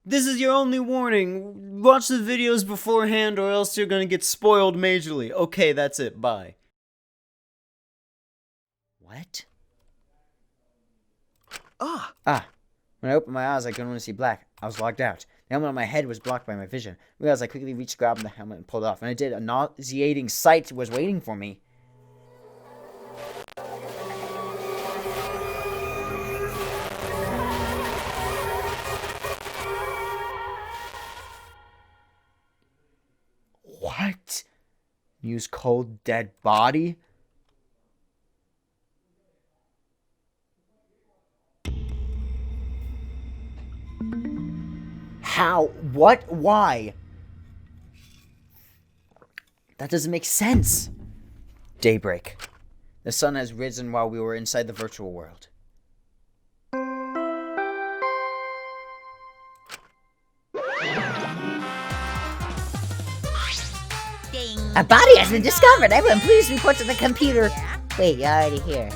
This is your only warning. Watch the videos beforehand or else you're gonna get spoiled majorly. Okay, that's it. Bye. What? When I opened my eyes, I couldn't only see black. I was locked out. The helmet on my head was blocked by my vision. I realized I quickly reached, grabbed the helmet, and pulled it off. And I did. A nauseating sight was waiting for me. What? Mew's cold, dead body? How? What? Why? That doesn't make sense. Daybreak. The sun has risen while we were inside the virtual world. Ding. A body has been discovered. Everyone, please report to the computer. Wait, you're already here.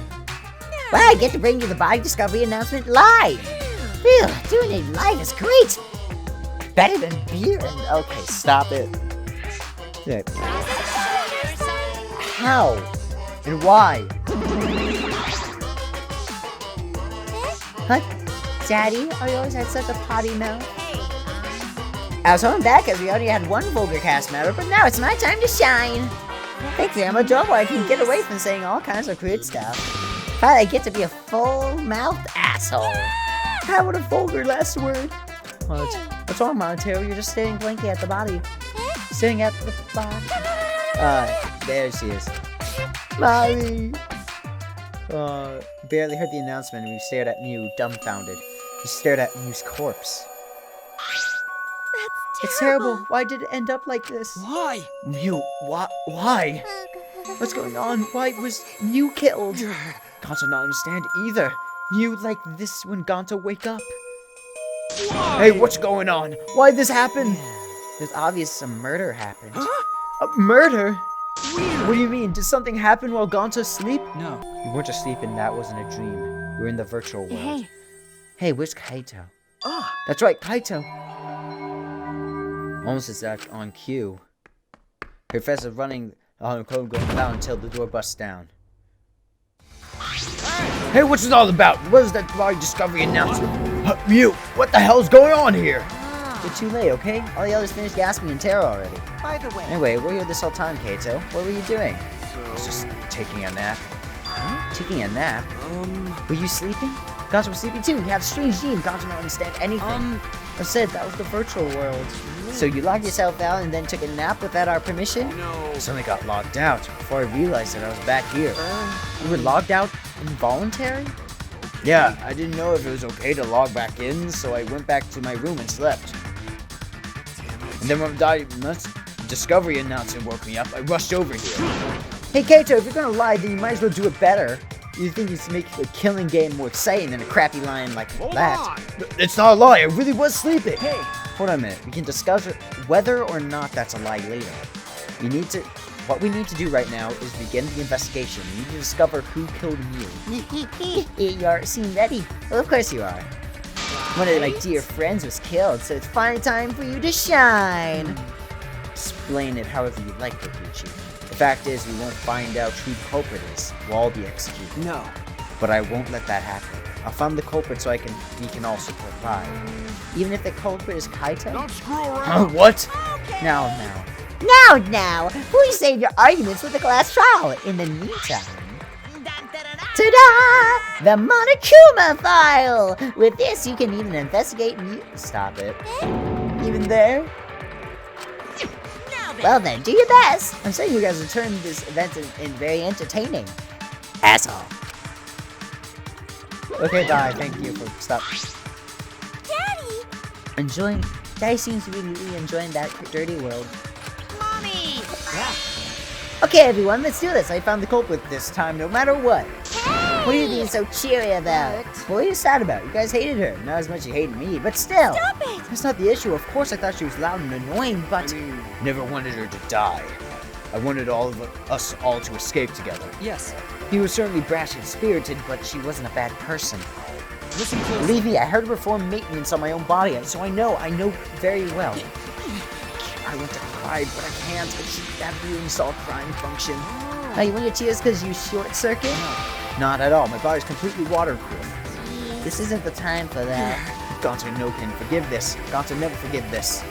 Well, I get to bring you the body discovery announcement live. Phew, doing it live is great. Better than beer and... Okay, stop it. Yeah. How? And why? Huh? Daddy, are you always had such a potty mouth? I was holding back as we already had one vulgar cast member, but now it's my time to shine. Thanks, I'm adorable. I can get away from saying all kinds of crude stuff. Finally, I get to be a full-mouthed asshole. How would a vulgar last word? What's wrong, Montero? You're just staring blankly at the body. Staring at the body. There she is. Mommy! Barely heard the announcement and we stared at Mew, dumbfounded. We stared at Mew's corpse. It's terrible. Why did it end up like this? Why? Mew, why? What's going on? Why was Mew killed? Gonto not understand either. Mew like this when Gonto wake up. Why? Hey, what's going on? Why'd this happen? There's obvious some murder happened. Huh? A murder? Weird. What do you mean? Did something happen while Gonto asleep? No. You weren't asleep and that wasn't a dream. We're in the virtual world. Hey, where's Kaito? That's right, Kaito. Almost as that on cue. Professor running on code going down until the door busts down. Hey, what's it all about? What is that body discovery announcement? Mew, what the hell's going on here? You're too late, okay? All the others finished gasping in terror already. By the way. Anyway, we're here this whole time, Kaito. What were you doing? I was just taking a nap. Huh? Taking a nap? Were you sleeping? Gonto was sleeping too. We have a strange dream. Gonto don't understand anything. I said that was the virtual world. So you locked yourself out and then took a nap without our permission? No. I suddenly got logged out before I realized that I was back here. You were logged out involuntary? Yeah, I didn't know if it was okay to log back in, so I went back to my room and slept. And then when the discovery announcement woke me up, I rushed over here. Hey Kaito, if you're gonna lie, then you might as well do it better. You think it's make the killing game more exciting than a crappy line like that? It's not a lie, I really was sleeping. Hey, hold on a minute. We can discuss whether or not that's a lie later. What we need to do right now is begin the investigation. We need to discover who killed Mew. You seem ready. Well, of course you are. One of my dear friends was killed, so it's finally time for you to shine. Explain it however you like, Kokichi. The fact is, we won't find out who the culprit is. We'll all be executed. No. But I won't let that happen. I'll find the culprit so we can all survive. Even if the culprit is Kaito? Don't screw around. What? Okay. Now. Now, please save your arguments with the class trial. In the meantime, ta-da! The Monokuma file! With this, you can even investigate Stop it. Even there? Now then. Well then, do your best. I'm saying you guys will turn this event in very entertaining. Asshole. Okay, bye. Thank you for stop. Daddy! Daddy seems to be really enjoying that dirty world. Mommy! Yeah. Okay, everyone, let's do this. I found the culprit this time, no matter what. Hey! What are you being so cheery about? What are you sad about? You guys hated her. Not as much as you hated me, but still. Stop it! That's not the issue. Of course I thought she was loud and annoying, but... never wanted her to die. I wanted us all to escape together. Yes. He was certainly brash and spirited, but she wasn't a bad person. Listen close. Believe me, I heard to perform maintenance on my own body, so I know very well. I want to cry, but I can't. It's that being saw crying function. Oh, you want your tears because you short circuit? Not at all. My body's completely waterproof. This isn't the time for that. Gonzo no can forgive this. Gonzo never forgive this.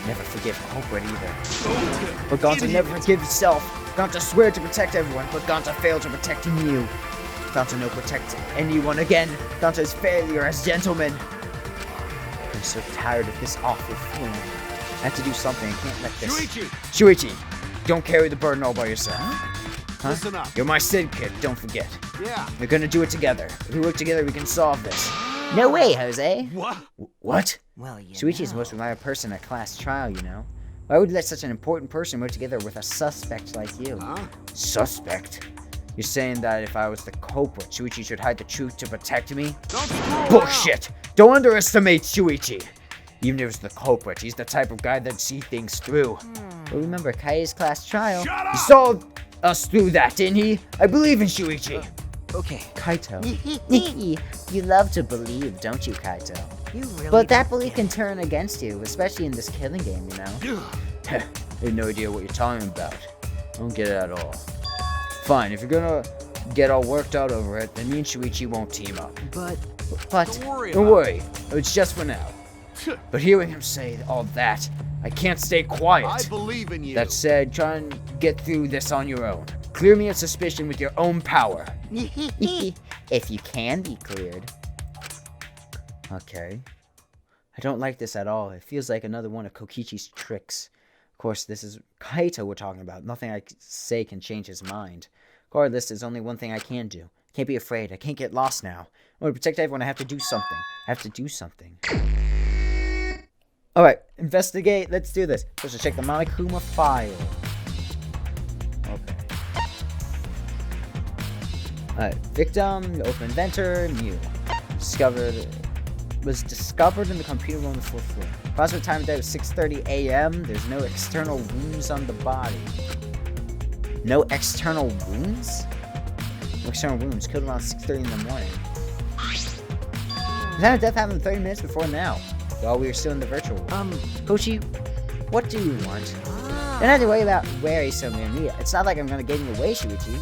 Never forgive culprit either. But Gonzo never forgive himself. Gonzo swear to protect everyone, but Gonzo failed to protecting you. Gonzo no protect anyone again. Gonzo's failure as gentleman. I'm so tired of this awful feeling. I have to do something. I can't let this. Shuichi, don't carry the burden all by yourself. Huh? Listen up. You're my sidekick, don't forget. Yeah. We're gonna do it together. If we work together, we can solve this. No way, Jose. What? What? Well, you Shuichi's the most reliable person at class trial, you know. Why would you let such an important person work together with a suspect like you? Huh? Suspect? You're saying that if I was the culprit, Shuichi should hide the truth to protect me? Don't screw Bullshit! Don't underestimate Shuichi! Even if he was the culprit, he's the type of guy that'd see things through. But remember, Kai's class trial. Shut He up! saw us through that, didn't he? I believe in Shuichi. Okay. Kaito. You love to believe, don't you, Kaito? You really. But that belief can turn against you, especially in this killing game, you know? Ugh. I have no idea what you're talking about. I don't get it at all. Fine, if you're gonna get all worked out over it, then me and Shuichi won't team up. But But Don't worry don't about worry, it's just for now. But hearing him say all that, I can't stay quiet. I believe in you. That said, try and get through this on your own. Clear me of suspicion with your own power. If you can be cleared. Okay. I don't like this at all. It feels like another one of Kokichi's tricks. Of course, this is Kaito we're talking about. Nothing I say can change his mind. Regardless, there's only one thing I can do. I can't be afraid. I can't get lost now. In order to protect everyone, I have to do something. I have to do something. Alright, investigate. Let's do this. First, check the Monokuma file. Okay. Alright, victim, open inventor, new. Was discovered in the computer room on the 4th floor. Approximate time of day was 6:30 a.m. There's no external wounds on the body. No external wounds? No external wounds. Killed around 6:30 in the morning. The time of death happened 30 minutes before now. While we were still in the virtual world. Kochi, what do you want? Don't have to worry about where he's so near me. It's not like I'm gonna get in your way, Shuichi.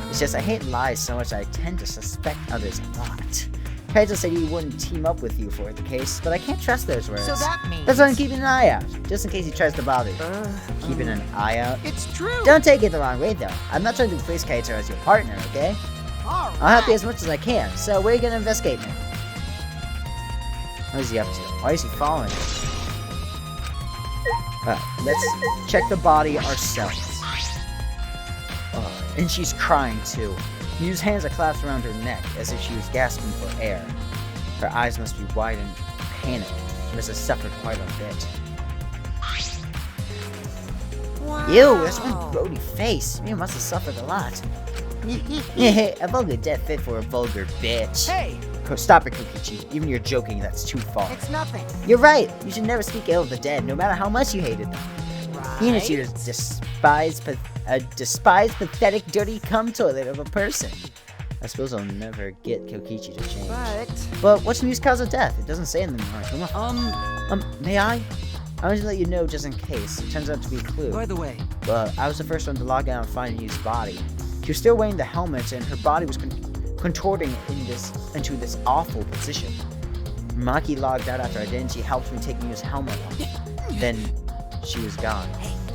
It's just I hate lies so much I tend to suspect others a lot. Kaito said he wouldn't team up with you for the case, but I can't trust those words. so that means. That's why I'm keeping an eye out, just in case he tries to bother you. Keeping an eye out? It's true. Don't take it the wrong way, though. I'm not trying to replace Kaito as your partner, okay? All I'll help you as much as I can, so where are you gonna investigate me? What is he up to? Why is he following us? Let's check the body ourselves. And she's crying too. His hands are clasped around her neck as if she was gasping for air. Her eyes must be wide in panic. She must have suffered quite a bit. Wow. Ew, that's one grody face. You must have suffered a lot. A vulgar death fit for a vulgar bitch. Hey, Stop it, Kokichi. Even you're joking, that's too far. it's nothing. You're right. You should never speak ill of the dead, no matter how much you hated them. Even if you're a despised, pathetic, dirty cum toilet of a person. I suppose I'll never get Kokichi to change. But what's the news cause of death? It doesn't say in the Monokuma. May I? I wanted to let you know just in case. It turns out to be a clue. By the way, But I was the first one to log out and find Yu's body. She was still wearing the helmet, and her body was contorting into this awful position. Maki logged out after I did, and she helped me take Yu's helmet off. Then she was gone.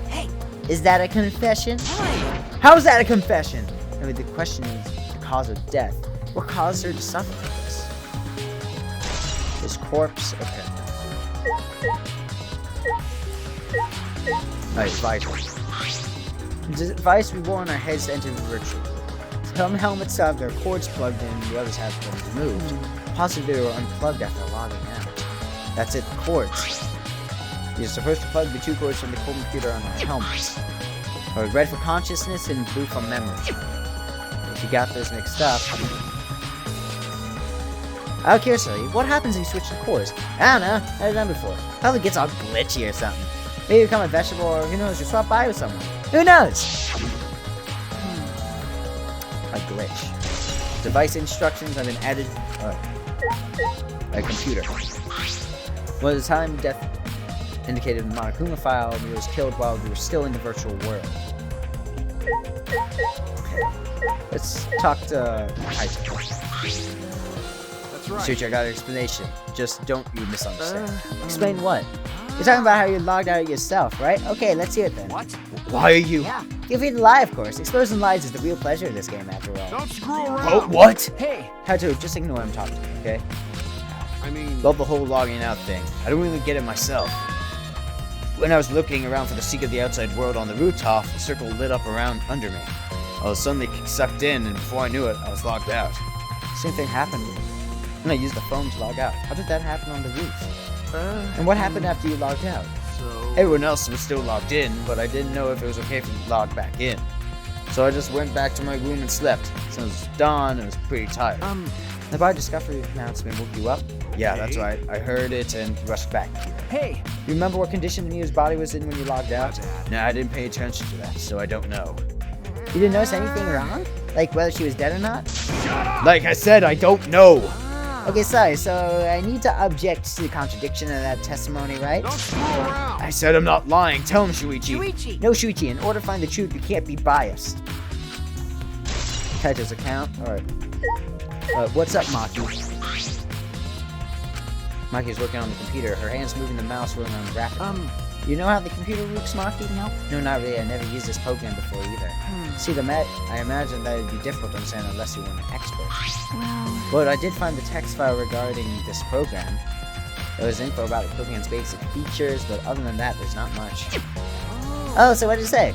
hey, Is that a confession? hey. How is that a confession? I mean, the question is the cause of death. What caused her to suffer from this? His corpse? Okay. Alright, visor. The device we wore on our heads to enter the virtual. Some helmets have their cords plugged in, the others have them removed. Possibly they were unplugged after logging out. That's it, the cords. You're supposed to plug the two cords from the computer on our helmets. Red for consciousness and blue for memory. If you got those mixed up. Out of curiosity, what happens if you switch the cords? I don't know, I've never done before. Probably gets all glitchy or something. Maybe you become a vegetable, or who knows, you swap by with someone. Who knows? A glitch. Device instructions have been added. A computer. Well, the time death indicated in the Monokuma file, he was killed while we were still in the virtual world. Okay. Let's talk to Kaito. That's right. Shuichi, I got an explanation. Just don't you misunderstand. Explain what? You're talking about how you logged out yourself, right? Okay, let's hear it then. What? Why are you? Yeah. You're feeding lie, of course. Exposing lies is the real pleasure of this game, after all. Don't screw around. Oh, what? Hey, Kaito, just ignore him talking, okay? I mean, Love the whole logging out thing. I don't really get it myself. When I was looking around for the seek of the outside world on the rooftop, a circle lit up around under me. I was suddenly sucked in, and before I knew it, I was logged out. Same thing happened when I used the phone to log out. How did that happen on the roof? And what happened after you logged out? so... Everyone else was still logged in, but I didn't know if it was okay for me to log back in. So I just went back to my room and slept. Since it was dawn, and I was pretty tired. The body discovery announcement woke you up? Yeah, that's right. I heard it and rushed back here. Hey, You remember what condition Miu's body was in when you logged out? Nah, I didn't pay attention to that, so I don't know. You didn't notice anything wrong? Like whether she was dead or not? Like I said, I don't know. Okay, sorry, so I need to object to the contradiction of that testimony, right? don't screw around. I said I'm not lying. Tell him, Shuichi. Shuichi. No, Shuichi, in order to find the truth, you can't be biased. Kaito's account? Alright. What's up, Maki? Maki's working on the computer. Her hands moving the mouse while unwrapping. You know how the computer works, Maki? Nope. No, not really. I never used this program before either. See, I imagine that it'd be difficult to understand unless you were an expert. Well, But I did find the text file regarding this program. There was info about the program's basic features, but other than that, there's not much. Oh, so what did it say?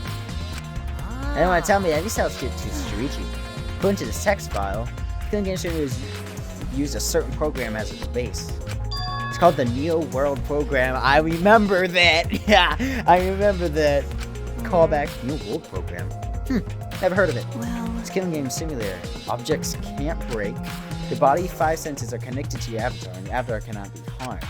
I don't want to tell me. At least I'll give it to Shuichi. According to this text file, Killing Game Studios used a certain program as its base. It's called the Neo World Program. I remember that. Yeah, I remember that. Callback Neo World Program. Never heard of it. well, It's a killing game simulator. Objects can't break. Your body 5 senses are connected to your avatar, and your avatar cannot be harmed.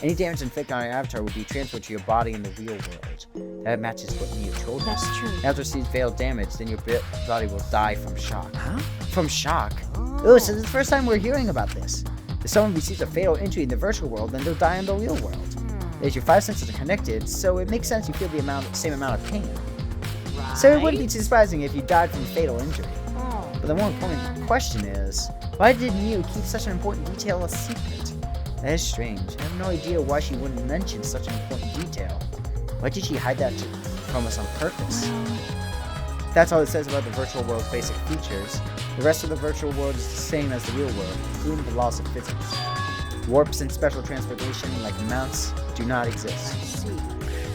Any damage inflicted on your avatar will be transferred to your body in the real world. That matches what Neo told us. that's true. After sees fatal damage, then your body will die from shock. Huh? From shock? Oh, so this is the first time we're hearing about this. If someone receives a fatal injury in the virtual world, then they'll die in the real world. As your 5 senses are connected, so it makes sense you feel the same amount of pain. Right. So it wouldn't be too surprising if you died from a fatal injury. But the more important question is, why did Miu keep such an important detail a secret? That is strange. I have no idea why she wouldn't mention such an important detail. Why did she hide that from us on purpose? That's all it says about the virtual world's basic features. The rest of the virtual world is the same as the real world, including the laws of physics. Warps and special transportation, like mounts, do not exist.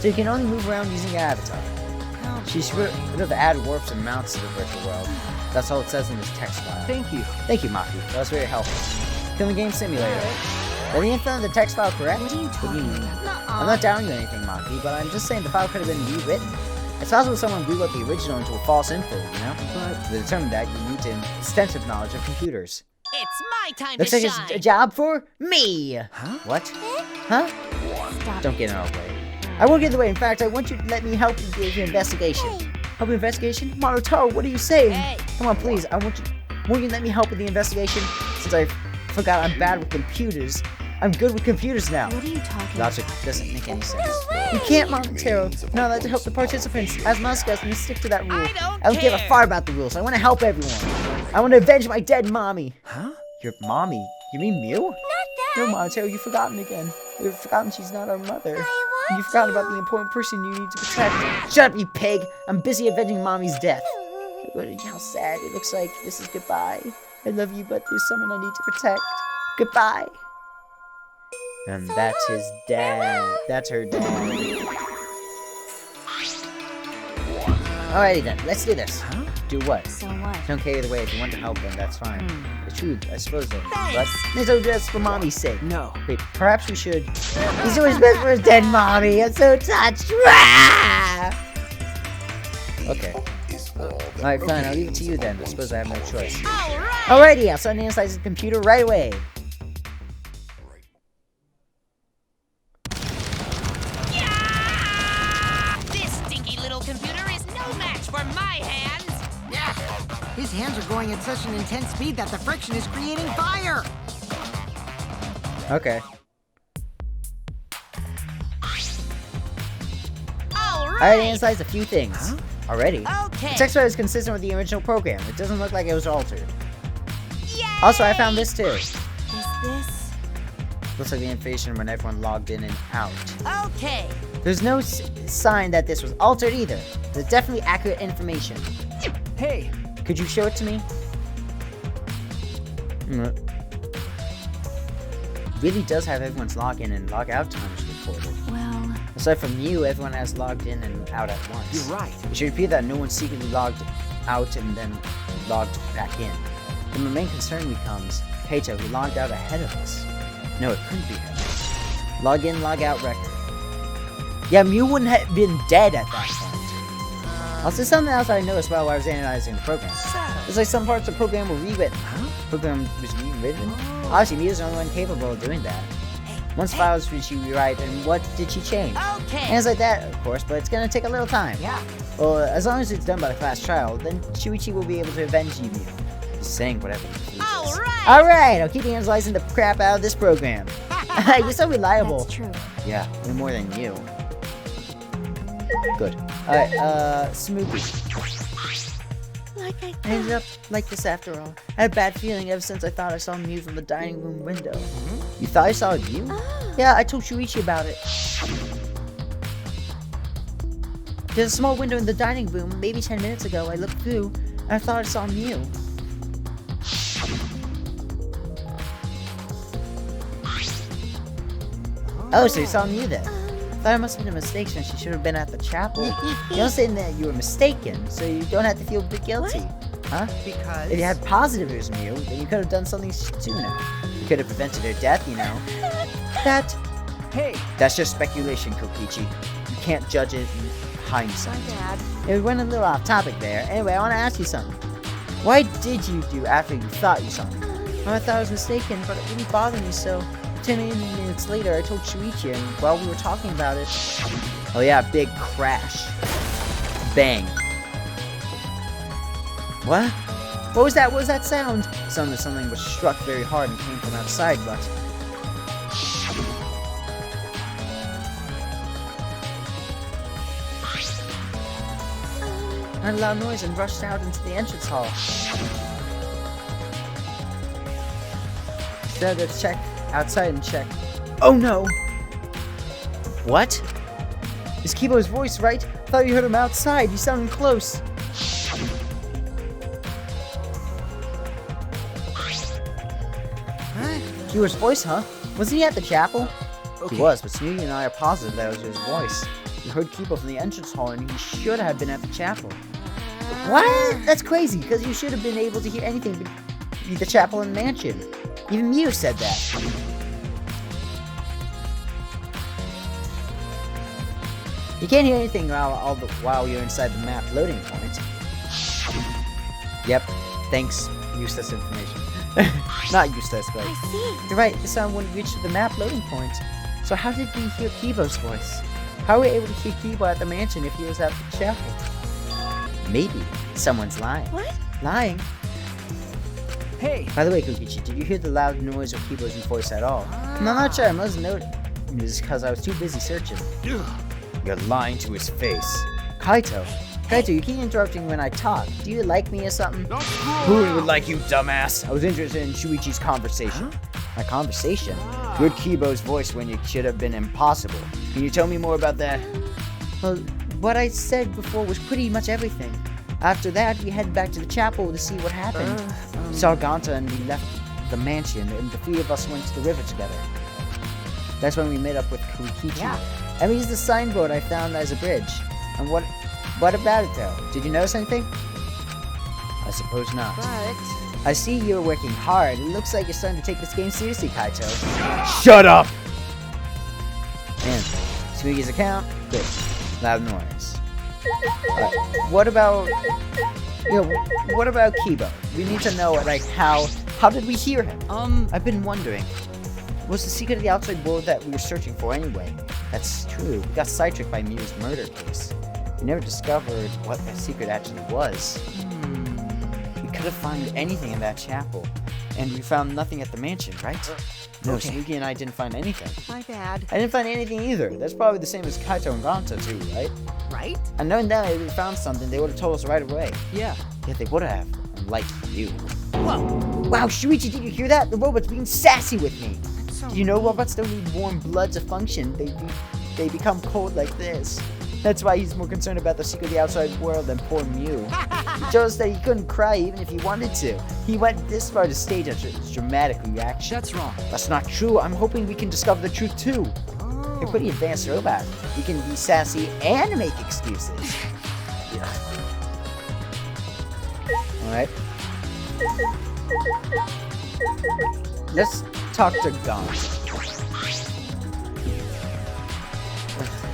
So you can only move around using your avatar. She should have added warps and mounts to the virtual world. That's all it says in this text file. Thank you. Thank you, Maki. That was very helpful. Killing Game Simulator. Are the info in the text file correct? What are you talking about? I'm not doubting you anything, Maki, but I'm just saying the file could have been rewritten. It's possible someone rewrote the original into a false info, you know? But to determine that, you need extensive knowledge of computers. It's my time Looks to like shine. it's a job for me! Huh? What? Huh? Stop. Don't get in our way. I won't get in the way. In fact, I want you to let me help you with your investigation. Help with investigation? Monotaro, what are you saying? Hey. Come on, please. Won't you let me help with the investigation? Since I forgot I'm bad with computers. I'm good with computers now. What are you talking Logic about? doesn't make any sense. You can't, Monotaro. Not allowed to help the participants. As Muscas, we stick to that rule. I don't give a care. fart about the rules. I want to help everyone. I want to avenge my dead mommy. Huh? Your mommy? You mean Mew? Not that. No, Monotaro, you've forgotten again. You've forgotten she's not our mother. I You've forgotten about the important person you need to protect. Shut up, you pig! I'm busy avenging Mommy's death. How sad. It looks like this is goodbye. I love you, but there's someone I need to protect. Goodbye. And that's his dad. That's her dad. Alrighty then, let's do this. Huh? Do what? So what? Don't care either way. If you want to help them, that's fine. It's true, I suppose so. But Thanks. it's just for Mommy's sake. No. Wait, perhaps we should. He's doing his best for his dead mommy. I'm so touched. Okay. Alright, fine. I'll leave it to you then. I suppose I have no choice. All right. Alrighty, I'll send the inside of the computer right away. This stinky little computer is no match for my hands. Yeah. His hands are going at such an intense speed that the friction is creating fire. Okay. All I right. analyzed a few things already. The Okay. text file is consistent with the original program. It doesn't look like it was altered. Yay! Also, I found this too. Is this Looks like the information when everyone logged in and out. okay? There's no sign that this was altered either. There's definitely accurate information. Hey, Could you show it to me? Really does have everyone's login and log out times recorded. Well, Aside from you, everyone has logged in and out at once. you're right. It should appear that no one secretly logged out and then logged back in. Then the main concern becomes Kaito, who logged out ahead of us. No, it couldn't be him. Log in, log out record. Yeah, Mew wouldn't have been dead at that point. Also, something else I noticed while I was analyzing the program. There's like some parts of the program were rewritten. The program was rewritten? Obviously, Mew's the only one capable of doing that. Once files did she rewrite, and what did she change? okay. Things like that, of course, but it's gonna take a little time. Yeah. Well, as long as it's done by the fast trial, then Shuichi will be able to avenge you. Just saying whatever he pleases. All right. Alright, I'll keep analyzing the crap out of this program. You're so reliable. That's true. Yeah, way more than you. Good. Alright, Smoothie. Like I I ended up like this after all. I had a bad feeling ever since I thought I saw Mew from the dining room window. You thought I saw you? Yeah, I told Shuichi about it. There's a small window in the dining room. Maybe 10 minutes ago, I looked through, and I thought I saw Mew. Oh, so you saw Mew then? Thought it must have been a mistake since she should have been at the chapel. You're saying that you were mistaken, so you don't have to feel guilty. Huh? Because If you had positive it was Mew, then you could have done something sooner. You could have prevented her death, you know. hey, That's just speculation, Kokichi. You can't judge it in hindsight. Dad. It went a little off topic there. Anyway, I want to ask you something. What did you do after you thought you saw me? Well, I thought I was mistaken, but it didn't bother me, so 10 minutes later, I told Shuichi, and while we were talking about it... Oh yeah, big crash. Bang. What? What was that? What was that sound? Sounded something was struck very hard and came from outside, but... I heard a loud noise and rushed out into the entrance hall. Started to check outside and check. Oh no! What? Is Kibo's voice right? I thought you heard him outside. You sounded close. Kibo's voice, huh? Wasn't he at the chapel? okay. He was, but Snooty and I are positive that was his voice. We heard Kibo from the entrance hall, and he should have been at the chapel. What? That's crazy, because you should have been able to hear anything but the chapel and mansion. Even Mew said that. You can't hear anything while you're inside the map loading point. Yep. Thanks. Useless information. Not useless, but... I see. You're right, the sound wouldn't reach the map loading point. So how did we hear Kibo's voice? How were we able to hear Kibo at the mansion if he was at the chapel? Maybe. Someone's lying. What? Lying? Hey, By the way, Kokichi, did you hear the loud noise of Kibo's voice at all? I'm not sure, I must note it was because I was too busy searching. You're lying to his face. Kaito! Kaito, you keep interrupting when I talk. Do you like me or something? Don't screw Who around. would like you, dumbass? I was interested in Shuichi's conversation. My conversation? You heard Kibo's voice when it should have been impossible. Can you tell me more about that? Well, what I said before was pretty much everything. After that, we headed back to the chapel to see what happened. We saw Ganta and we left the mansion, and the three of us went to the river together. That's when we met up with Kokichi. Yeah. And we used the signboard I found as a bridge. And what about it though? Did you notice anything? I suppose not. But I see you're working hard. It looks like you're starting to take this game seriously, Kaito. Shut up! And Sweegie's account? Good. Loud noise. What about... what about Kibo? We need to know, like, how did we hear him? I've been wondering. What's the secret of the outside world that we were searching for anyway? That's true. We got sidetracked by Mew's murder case. We never discovered what that secret actually was. We could have found anything in that chapel. And we found nothing at the mansion, right? No, okay. Sneaky and I didn't find anything. My bad. I didn't find anything either. That's probably the same as Kaito and Ganta too, right? Right? And knowing that if we found something, they would have told us right away. Yeah. Yeah, they would have. Unlike you. Whoa. Wow, Shuichi, did you hear that? The robot's being sassy with me. So Do you know robots don't need warm blood to function? They become cold like this. That's why he's more concerned about the secret of the outside world than poor Mew. He told us that he couldn't cry even if he wanted to. He went this far to stage a dramatic reaction. That's wrong. That's not true. I'm hoping we can discover the truth too. Oh. You're a pretty advanced robot. You can be sassy and make excuses. Alright. Let's talk to Ganta.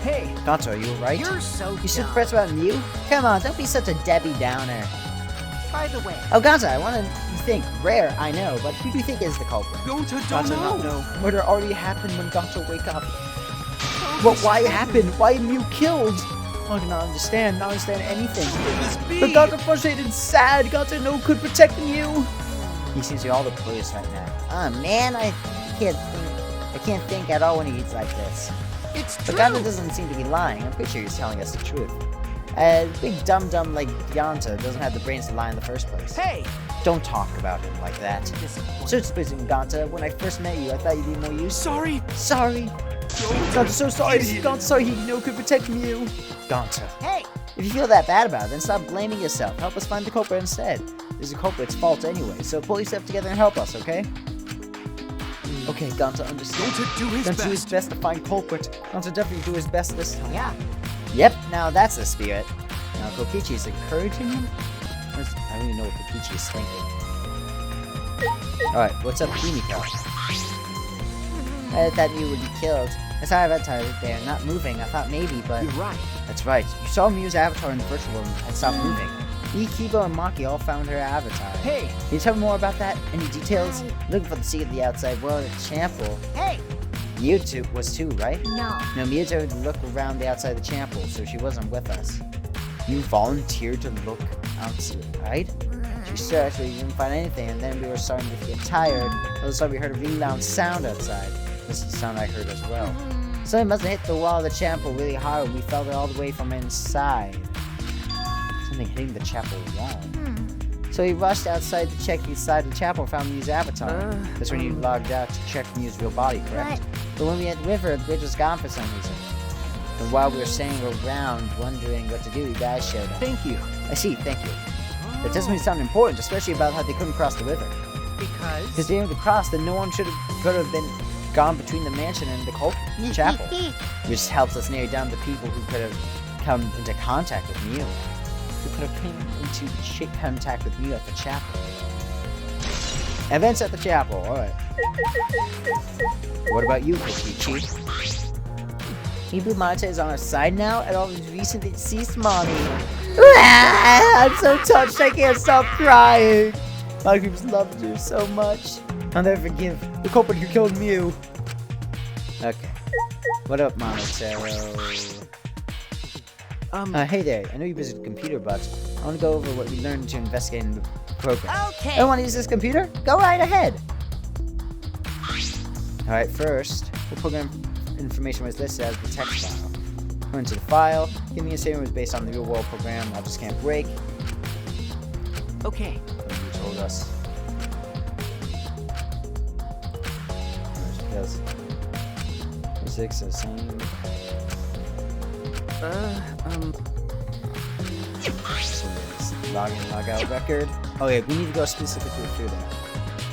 Hey, Ganta, are you alright? you're so You should dumb. press about Mew? Come on, don't be such a Debbie Downer. By the way, Oh, Ganta, I want to think. Rare, I know, but who do you think is the culprit? Don't Ganta know. not know. Murder already happened when Ganta wake up. But why happened? Why Mew killed? I do not understand anything. But Ganta frustrated and sad. Ganta no could protect Mew. He seems to be all the police right now. Oh man, I can't think at all when he eats like this. it's But true. Ganta doesn't seem to be lying. I'm pretty sure he's telling us the truth. Big dum-dum like Ganta doesn't have the brains to lie in the first place. Hey, Don't talk about him like that. disappointed. So disappointing, Ganta. When I first met you, I thought you'd be more useful. Sorry. Sorry. Ganta's so sorry. Ganta's sorry he no could protect Mew. Ganta. Hey, If you feel that bad about it, then stop blaming yourself. Help us find the culprit instead. It's the culprit's fault anyway, so pull yourself together and help us, okay? Okay, Ganta understands. Don't do his Ganta do his best. best to find culprit. Ganta definitely do his best this time. yeah. Yep, now that's the spirit. Now Kokichi is encouraging him? I don't even know what Kokichi is thinking. Alright, what's up, Kimiko? I thought Mew would be killed. I saw her avatar there, not moving. I thought maybe, but... You're right. That's right. You saw Mew's avatar in the virtual world and stopped moving. Me, Kibo, and Maki all found her avatar. Hey, Can you tell me more about that? Any details? Looking for the secret of the outside world at Chample. hey. Mewtwo was too, right? No. No, Mewtwo had to look around the outside the Chample, so she wasn't with us. You volunteered to look outside, right? She searched, but you didn't find anything, and then we were starting to get tired. All of a sudden, we heard a really loud sound outside. This is the sound I heard as well. Something must have hit the wall of the chapel really hard, and we felt it all the way from inside. Something hitting the chapel wall. So we rushed outside to check inside the chapel and found Mew's avatar. That's when you logged out to check Mew's real body, correct? But when we had the river, the bridge was gone for some reason. And while we were standing around wondering what to do, you guys showed up. Thank you. I see, thank you. That doesn't really sound important, especially about how they couldn't cross the river. Because Because they didn't cross, then no one could have been gone between the mansion and the chapel. Which helps us narrow down the people who could have come into contact with Mew. Who could have come into contact with Mew at the chapel. Events at the chapel, alright. What about you, Kokichi? Ibu Mate is on our side now, and all his recent deceased mommy. I'm so touched, I can't stop crying. My groups loved you so much. I'll never forgive the culprit who killed Mew. Okay. What up, Monotero? Hey there. I know you're busy with the computer, but I want to go over what we learned to investigate in the program. Okay. I don't want to use this computer? Go right ahead. Alright, first, the program information was listed as the text file. According to the file, giving a statement was based on the real-world program I just can't break. okay. You told us. Because physics are the same. So it's login, log out record. Oh yeah, we need to go specifically through that.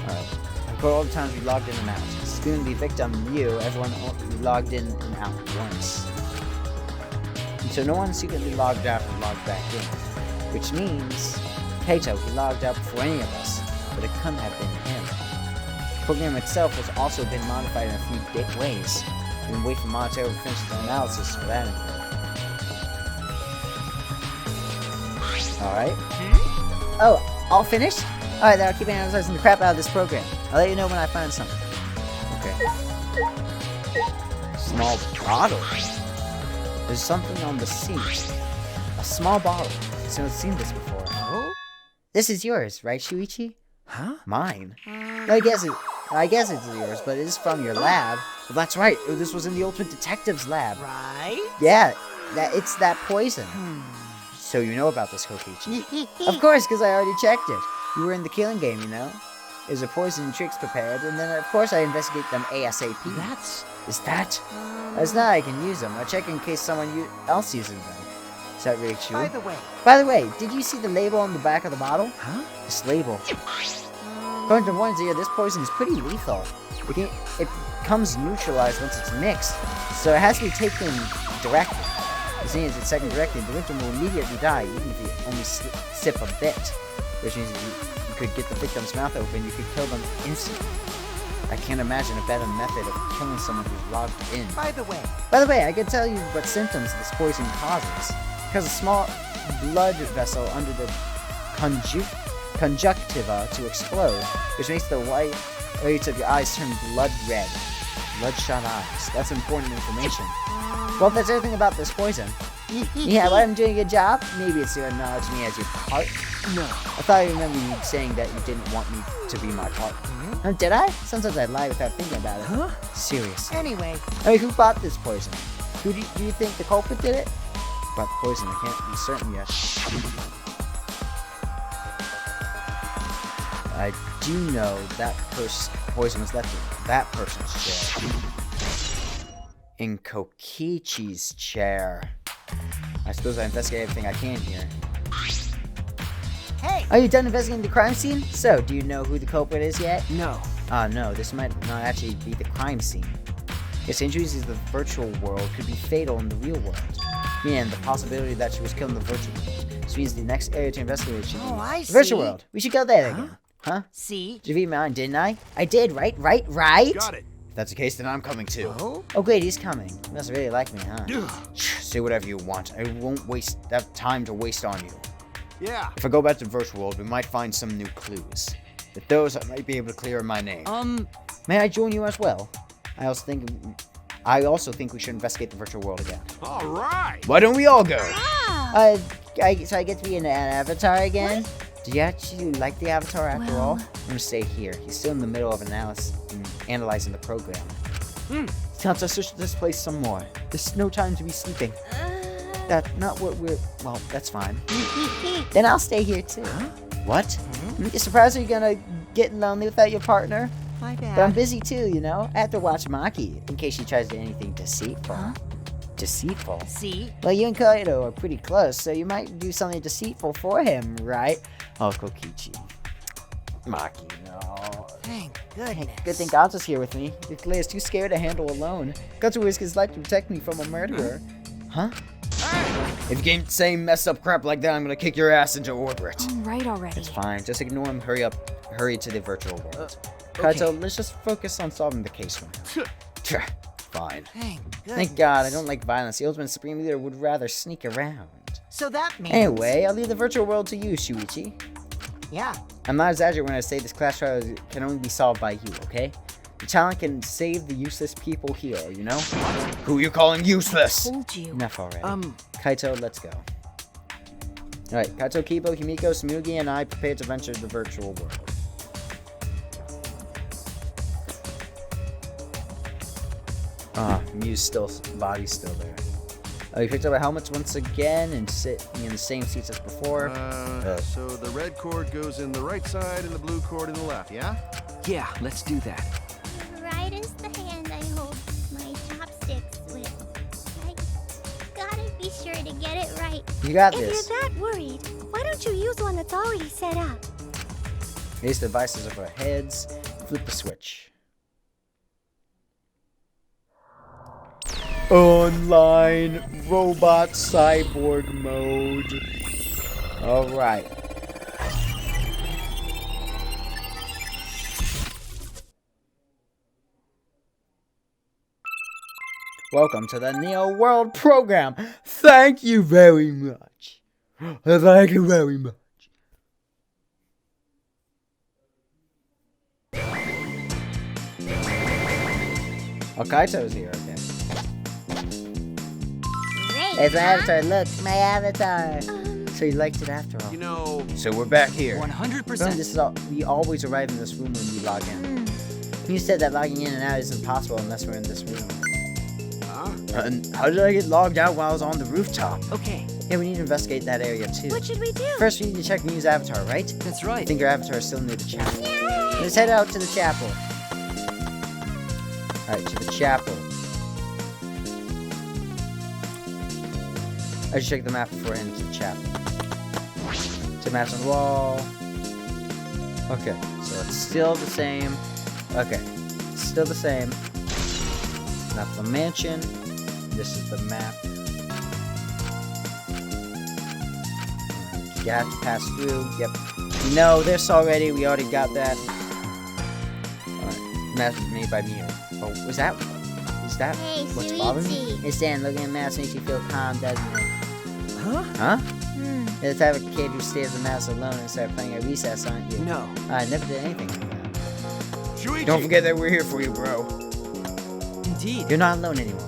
Alright. For all the times we logged in and out. Excluding the victim, you, everyone logged in and out once. And so no one secretly logged out and logged back in. Which means Kaito, he logged out before any of us, but it couldn't have been him. The program itself has also been modified in a few ways. We can wait for Monotero to finish the analysis for that info. Alright. Oh, all finished? Alright, then I'll keep analyzing the crap out of this program. I'll let you know when I find something. Okay. Small bottle. There's something on the sink. A small bottle. I've seen this before. Oh? This is yours, right, Shuichi? Huh? Mine? I guess it's yours, but it is from your lab. Well, that's right. This was in the Ultimate Detective's lab. Right? Yeah, it's that poison. So you know about this, Kokichi? Of course, because I already checked it. You were in the killing game, you know? There's a poison and tricks prepared, and then of course I investigate them ASAP. Is that? As now I can use them. I check in case someone else uses them. Is that really true? By the way, did you see the label on the back of the bottle? Huh? This label. According to warnings here, this poison is pretty lethal. It becomes neutralized once it's mixed, so it has to be taken directly. As soon as it's taken directly, the victim will immediately die, even if you only sip a bit. Which means you could get the victim's mouth open, you could kill them instantly. I can't imagine a better method of killing someone who's logged in. By the way, I can tell you what symptoms this poison causes. It causes a small blood vessel under the conjunctiva to explode, which makes the whites of your eyes turn blood red. Bloodshot eyes. That's important information. Well, that's everything about this poison. Yeah, well, I'm doing a good job. Maybe it's to acknowledge me as your partner. no. I thought I remember you saying that you didn't want me to be my partner. Did I? Sometimes I lie without thinking about it. Huh? Seriously. Anyway, I mean, who bought this poison? Do you think the culprit did it? About the poison, I can't be certain yet. I do know that poison was left in that person's chair. In Kokichi's chair. I suppose I investigate everything I can here. hey! Are you done investigating the crime scene? So, do you know who the culprit is yet? No. No, this might not actually be the crime scene. Its injuries in the virtual world could be fatal in the real world. And the possibility that she was killed in the virtual world. This means the next area to investigate should be I the virtual see. world. We should go there again. Huh? See? Did you read mine, didn't I? I did, right? Got it. If that's the case, then I'm coming too. Oh? Oh, great, he's coming. You must really like me, huh? Say whatever you want. I won't have time to waste on you. Yeah. If I go back to the virtual world, we might find some new clues. With those, I might be able to clear my name. May I join you as well? I also think we should investigate the virtual world again. All right. Why don't we all go? Ah! So I get to be an avatar again? Do you actually like the avatar after Well- all? I'm gonna stay here. He's still in the middle of analyzing the program. Let's search this place some more. There's no time to be sleeping. That's not what well, that's fine. Then I'll stay here too. What? You surprised you're gonna get lonely without your partner? My bad. But I'm busy too, you know? I have to watch Maki in case she tries to do anything deceitful. Deceitful? See? Well, you and Kaito are pretty close, so you might do something deceitful for him, right? Oh, Kokichi. Maki, no. Thank goodness. Good thing Gatsu's here with me. Yukle is too scared to handle alone. Gatsu risks his life to protect me from a murderer. Huh? If you keep saying messed up crap like that, I'm gonna kick your ass into orbit. Right already. It's fine. Just ignore him. Hurry up. Hurry to the virtual world. Okay. Kaito, let's just focus on solving the case for now. Fine. Thank goodness. Thank God, I don't like violence. The Ultimate Supreme Leader would rather sneak around. So that means... Anyway, I'll leave the virtual world to you, Shuichi. Yeah. I'm not exaggerating when I say this class trial can only be solved by you, okay? The talent can save the useless people here, you know? Who are you calling useless? Told you. Enough already. Kaito, let's go. Alright, Kaito, Kibo, Himiko, Smugi, and I prepare to venture the virtual world. Mew's body's still there. Oh, you picked up our helmets once again and sit in the same seats as before. So the red cord goes in the right side and the blue cord in the left, yeah? Yeah, let's do that. Right is the hand I hold my chopsticks with. I gotta be sure to get it right. You got If this. you're that worried, why don't you use one that's already set up? Raise the devices over our heads. Flip the switch. Online robot cyborg mode. Alright. Welcome to the Neo World program. Thank you very much. Thank you very much. Oh, Kaito's here, okay. Great. It's my avatar, look, my avatar. So you liked it after all. You know, So we're back here. 100%. Remember, this is all, we always arrive in this room when we log in. You said that logging in and out is impossible unless we're in this room. And how did I get logged out while I was on the rooftop? Okay, Yeah, we need to investigate that area too. What should we do? First, we need to check Mew's avatar, right? that's I right. think your avatar is still near the chapel. Let's head out to the chapel. Alright, to the chapel. I should check the map before heading to the chapel. Two maps on the wall. Okay, so it's still the same. Okay, still the same. That's the mansion. This is the map. You have to pass through. Yep. We know this already. We already got that. Alright, map was made by Mew. Oh, was that? Is that Hey, what's bothering me? sweetie. Hey Stan, looking at maps makes you feel calm, doesn't it? Huh? Huh? Hmm. You're the type of kid who stares at maps alone and starts playing at recess, aren't you? No. I never did anything like that. Shuichi! Don't forget that we're here for you, bro. Indeed. You're not alone anymore.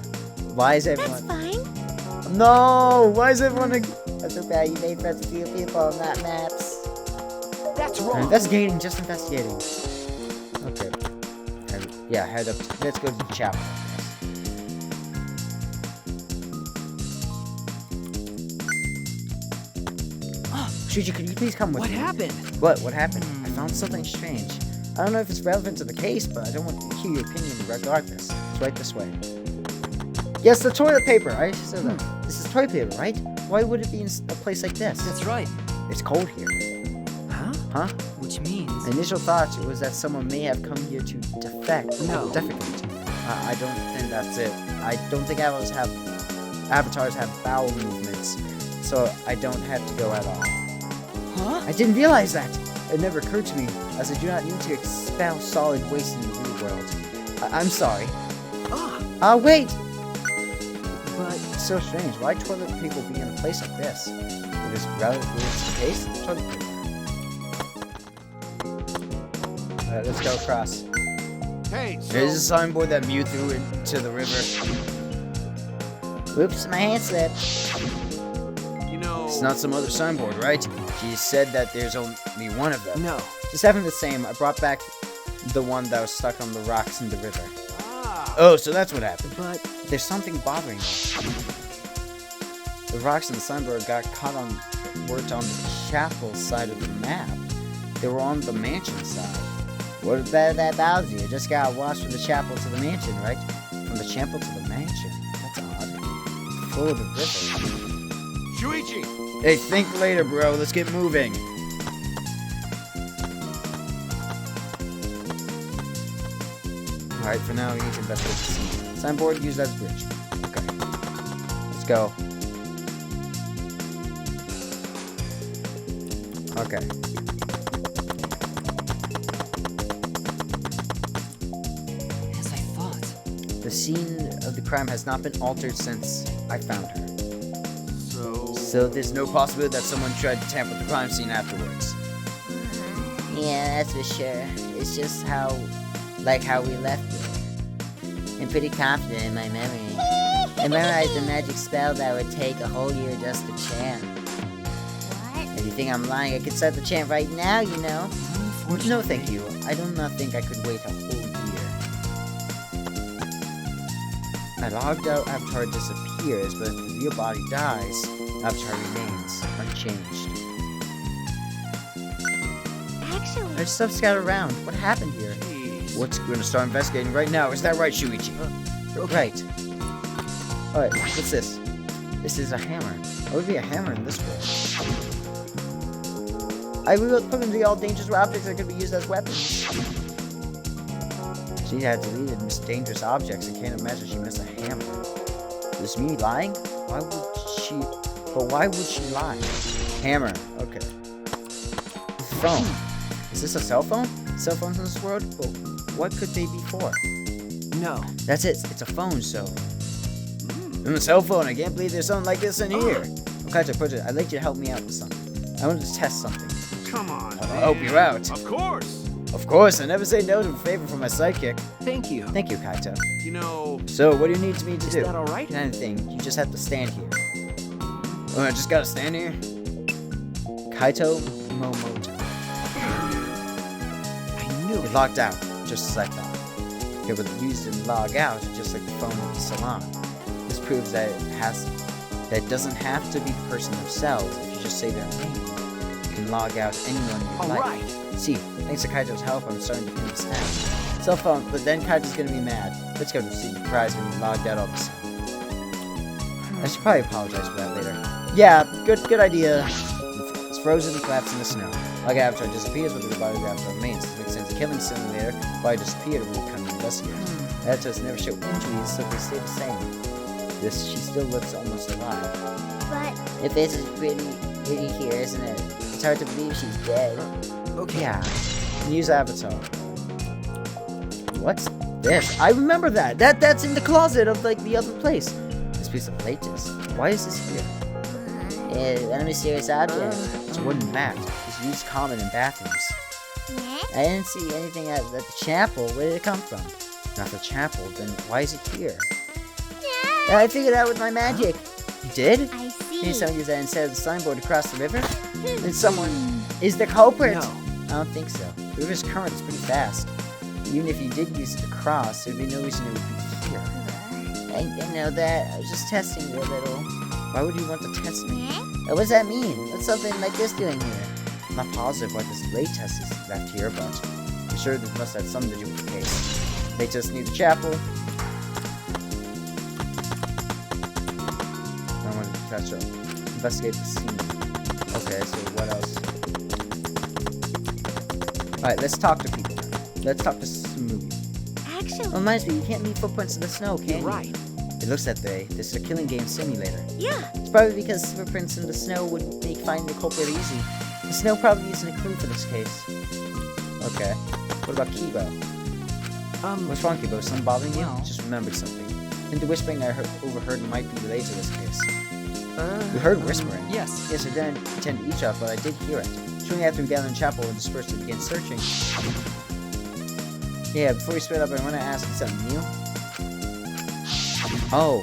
Why is That's everyone? fine. No! Why is everyone? That's so bad. You made friends with few people, not maps. That's We're wrong. investigating, just investigating. Okay. Yeah, head up. Let's go to the chapel. Shuji, could you please come with What me? happened? What? What happened? I found something strange. I don't know if it's relevant to the case, but I don't want to hear your opinion regardless. It's right this way. Yes, the toilet paper. I said that. This is toilet paper, right? Why would it be in a place like this? That's right. It's cold here. Huh? Huh? Which means... My initial thought was that someone may have come here to defect. No. Defecate. I don't think that's it. I don't think avatars have bowel movements, so I don't have to go at all. Huh? I didn't realize that. It never occurred to me, as I do not need to expel solid waste in the real world. I'm sorry. Ah, Wait! but... It's so strange. Why toilet paper be in a place like this? It is relatively the case. Toilet paper. Alright, let's go across. Hey, so There's a signboard that Mew threw into the river. Oops, my hand slipped. you know, It's not some other signboard, right? She said that there's only one of them. No. Just having the same. I brought back the one that was stuck on the rocks in the river. Oh, so that's what happened. But... There's something bothering me. The rocks in the signboard got caught on worked on the chapel side of the map. They were on the mansion side. What about that bothers you? You just got washed from the chapel to the mansion, right? From the chapel to the mansion. That's odd. Full of the river. Shuichi! Hey, think later, bro. Let's get moving. Alright, for now we need to investigate the scene. Signboard used as a bridge. Okay. Let's go. Okay. As I thought. The scene of the crime has not been altered since I found her. So there's No possibility that someone tried to tamper with the crime scene afterwards. Yeah, that's for sure. It's just how we left it. I'm pretty confident in my memory. I memorized a magic spell that would take a whole year just to chant. What? If you think I'm lying, I could start the chant right now, you know. No, thank you. I do not think I could wait a whole year. I logged out, Avatar disappears, but if the real body dies, Avatar remains unchanged. Actually, There's stuff scattered around. What happened here? We're gonna start investigating right now. Is that right, Shuichi? Right. Alright, what's this? This is a hammer. What would be a hammer in this world? I will put in the all dangerous objects that could be used as weapons. She had deleted Miss Dangerous Objects and can't imagine she missed a hammer. Is me lying? Why would she... But why would she lie? Hammer. Okay. Phone. Is this a cell phone? Cell phones in this world? Well, what could they be for? No. That's it. It's a phone, so... And a cell phone. I can't believe there's something like this in here. Okay, Project, I'd like you to help me out with something. I want to test something. Come on, I'll man. help you out. Of course. Of course, I never say no to a favor from my sidekick. Thank you. Thank you, Kaito. You know, So, what do you need me to Is do? that alright? Anything. You just have to stand here. Oh, I just gotta stand here? Kaito Momoto. I knew It it. logged out, just as I thought. It was used to log out, just like the phone at the salon. This proves that it doesn't have to be the person themselves. If you just say their name, you can log out anyone you like. Alright. See, thanks to Kaito's help, I'm starting to pin this down. Cell phone, but then Kaito's gonna be mad. Let's go to see the prize when he logged out all of a sudden. I should probably apologize for that later. Yeah, good idea. It's frozen and collapsed in the snow. Like Avatar disappears with the body of Avatar remains. This makes sense. Killing simulator, body disappeared when we come to investigate. Avatars never show injuries, so they stay the same. She still looks almost alive. But If this is pretty here, isn't it? It's hard to believe she's dead. Okay. Yeah. Use Avatar. What's this? I remember that. That's in the closet of like the other place. This piece of latex. Why is this here? A mysterious object. It's a wooden mat. It's used common in bathrooms. yeah. I didn't see anything at the chapel. Where did it come from? Not the chapel. Then why is it here? Yeah. I figured it out with my magic. You did? I see. Can someone use that instead of the signboard across the river? Then someone is the culprit. No. I don't think so. The river's current is pretty fast. Even if you did use it to cross, there'd be no reason it would be here. I know that. I was just testing you a little. Why would you want to test me? Yeah. What does that mean? What's something like this doing here? I'm not positive why this latex is left here, but I'm sure this must have something to do with the case. Latex near the chapel. I want to catch up. Investigate the scene. Okay, so what else? Alright, let's talk to people. Let's talk to Smoothie. Actually, Reminds me, you can't leave footprints in the snow, can You're you? right. It looks that this is a killing game simulator. yeah. It's probably because footprints in the snow would make finding the culprit easy. The snow probably isn't a clue for this case. Okay. What about Kibo? What's wrong, Kibo? Something bothering you? well- Just remembered something. And the whispering I overheard might be related to this case. You heard whispering? Yes. Yes, I didn't intend to eavesdrop, but I did hear it. Shortly after we gathered in chapel and dispersed to begin searching. Yeah, before we split up, I want to ask you something new. Oh.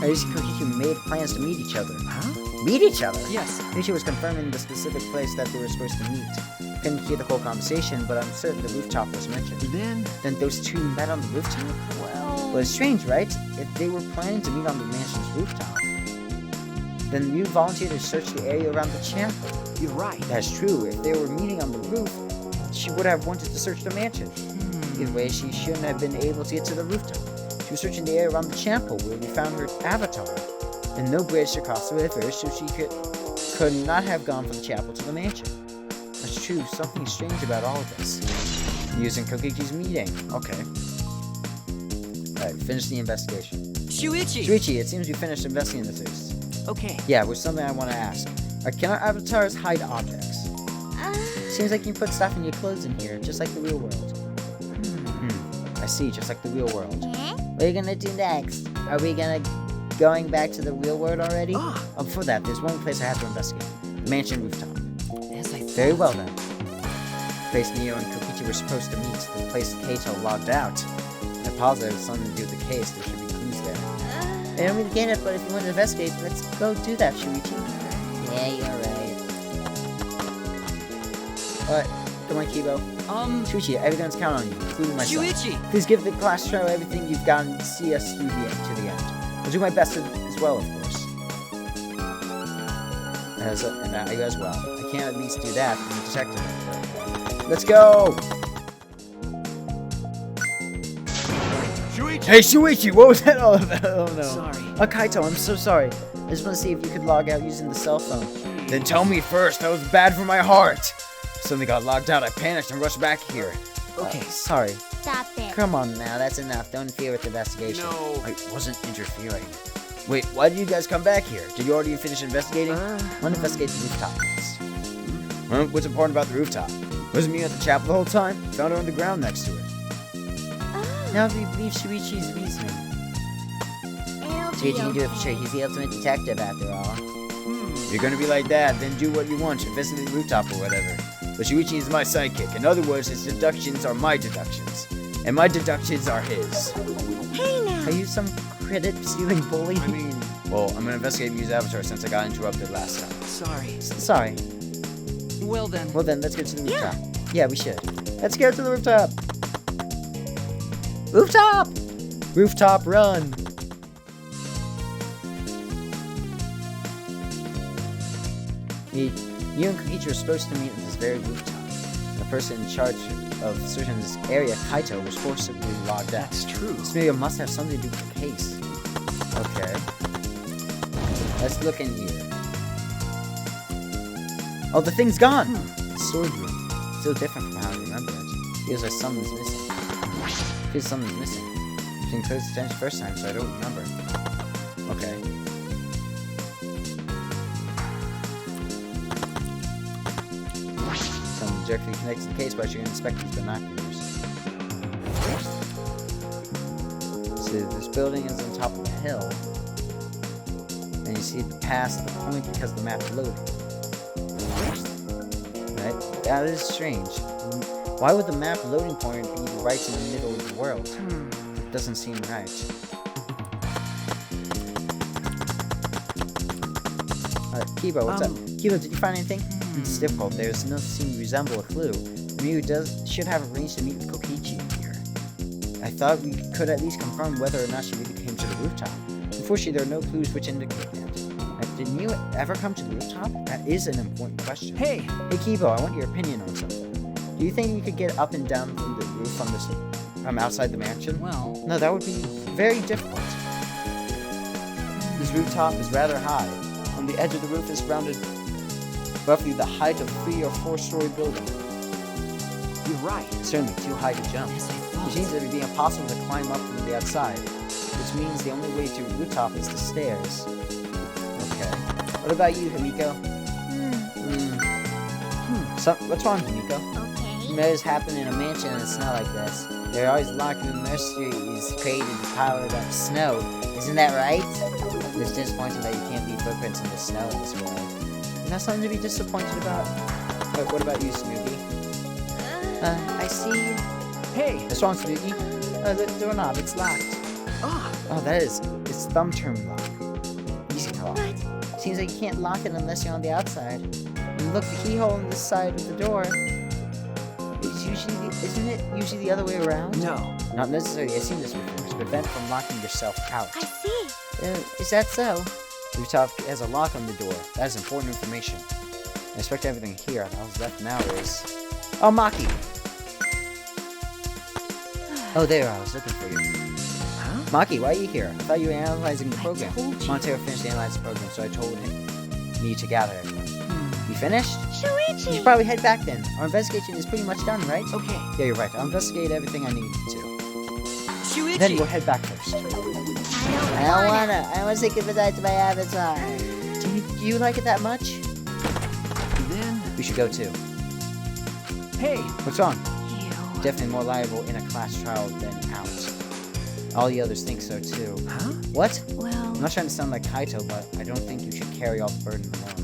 Ayushi and Kokichi made plans to meet each other. Huh? Meet each other? Yes. Ayushi was confirming the specific place that they were supposed to meet. Couldn't hear the whole conversation, but I'm certain the rooftop was mentioned. Then those two met on the rooftop. Well, it's strange, right? If they were planning to meet on the mansion's rooftop, then you volunteered to search the area around the chapel. You're right. That's true. If they were meeting on the roof, she would have wanted to search the mansion. Either way, she shouldn't have been able to get to the rooftop. She was searching the area around the chapel where we found her avatar. And no bridge to cross the river, so she could not have gone from the chapel to the mansion. That's true. Something strange about all of this. Using Kokichi's meeting. Okay. Alright, finish the investigation. Shuichi! Shuichi, it seems you finished investigating the case. Okay. Yeah, there's something I want to ask. Can our avatars hide objects? Seems like you put stuff in your clothes in here, just like the real world. I see, just like the real world. Yeah. What are you gonna do next? Are we going back to the real world already? Before that, there's one place I have to investigate. The Mansion Rooftop. As I thought. Very well then. The place Neo and Kokichi were supposed to meet, the place Kaito logged out. I'm positive it's something to do with the case, there should be clues there. I don't really get it, but if you want to investigate, let's go do that, Shuichi. Yeah, you're right. Alright, come on, Kibo. Shuichi, everyone's counting on you, including myself. Shuichi! Please give the class show everything you've got and see us through to the end. I'll do my best as well, of course. And you as well. I can't at least do that from the detective. Let's go! Shuichi! Hey, Shuichi, what was that all about? Oh no. Sorry. Kaito, I'm so sorry. I just want to see if you could log out using the cell phone. Then tell me first, that was bad for my heart. Suddenly got logged out, I panicked and rushed back here. Okay. Sorry. Stop it. Come on now, that's enough. Don't interfere with the investigation. No. I wasn't interfering. Wait, why did you guys come back here? Did you already finish investigating? I want to investigate the rooftop next. Well, what's important about the rooftop? Wasn't me at the chapel the whole time? Found her on the ground next to it. Now if we believe Shuichi's reasoning. It'll be Shuichi can do it for okay. sure. He's the ultimate detective after all. If you're gonna be like that, then do what you want, investigate the rooftop or whatever. But Shuichi is my sidekick. In other words, his deductions are my deductions. And my deductions are his. Hey now. Are you some credit-stealing bully? I mean, Well, I'm gonna investigate Mew's avatar since I got interrupted last time. Sorry. Sorry. Well then. Well then, let's go to the rooftop. Yeah, we should. Let's go to the rooftop. Rooftop! Rooftop, run! You and Kokichi were supposed to meet at this very rooftop. The person in charge of searching this area, Kaito, was forcibly logged out. That's true. This video must have something to do with the case. Okay. Let's look in here. Oh, the thing's gone! The sword room. Still different from how I remember it. Feels like something's missing. Feels something's missing. Didn't close the stench first time, so I don't remember. Okay. Something directly connects to the case, but you can inspect these binoculars. So this building is on top of a hill. And you see it past the point because the map's loading. Right? That is strange. Why would the map loading point be right in the middle of the world? It doesn't seem right. Kibo, what's up? Kibo, did you find anything? It's difficult. There's nothing to resemble a clue. Ryu should have arranged to meet with Kokichi here. I thought we could at least confirm whether or not she really came to the rooftop. Unfortunately, there are no clues which indicate that. Did Ryu ever come to the rooftop? That is an important question. Hey! Hey Kibo, I want your opinion on something. Do you think we could get up and down from the roof from outside the mansion? Well... No, that would be very difficult. This rooftop is rather high. On the edge of the roof is surrounded roughly the height of 3 or 4-story building. You're right. It's certainly too high to jump. Yes, I thought. Which means it would be impossible to climb up from the outside. Which means the only way to the rooftop is the stairs. Okay. What about you, Himiko? So, what's wrong, Himiko? Okay. Murders happen in a mansion in snow like this. They're always locked in mysteries created and piled up snow. Isn't that right? It's disappointing that you can't leave footprints in the snow in this world. Is that something to be disappointed about? But what about you, Smoothie? I see. Hey! What's wrong, Smoothie? The doorknob, it's locked. Oh, that is. It's thumb term lock. Easy talk. What? Seems like you can't lock it unless you're on the outside. And look, the keyhole on this side of the door. Isn't it usually the other way around? No. Not necessarily. I've seen this before. To prevent from locking yourself out. I see. Is that so? The rooftop has a lock on the door. That is important information. I expect everything here. All that's left now is... Oh, Maki! Oh, there. I was looking for you. Huh? Maki, why are you here? I thought you were analyzing the program. told you. Montero finished analyzing the program, so I told me to gather everyone. You finished? You Shuichi! should probably head back then. Our investigation is pretty much done, right? Okay. Yeah, you're right. I'll investigate everything I need to. Shuichi! Then we'll head back first. I don't wanna. I wanna say goodbye to my avatar. Do you like it that much? Then... We should go too. Hey! What's wrong? Ew. Definitely more liable in a class trial than out. All the others think so too. Huh? What? Well, I'm not trying to sound like Kaito, but I don't think you should carry all the burden alone.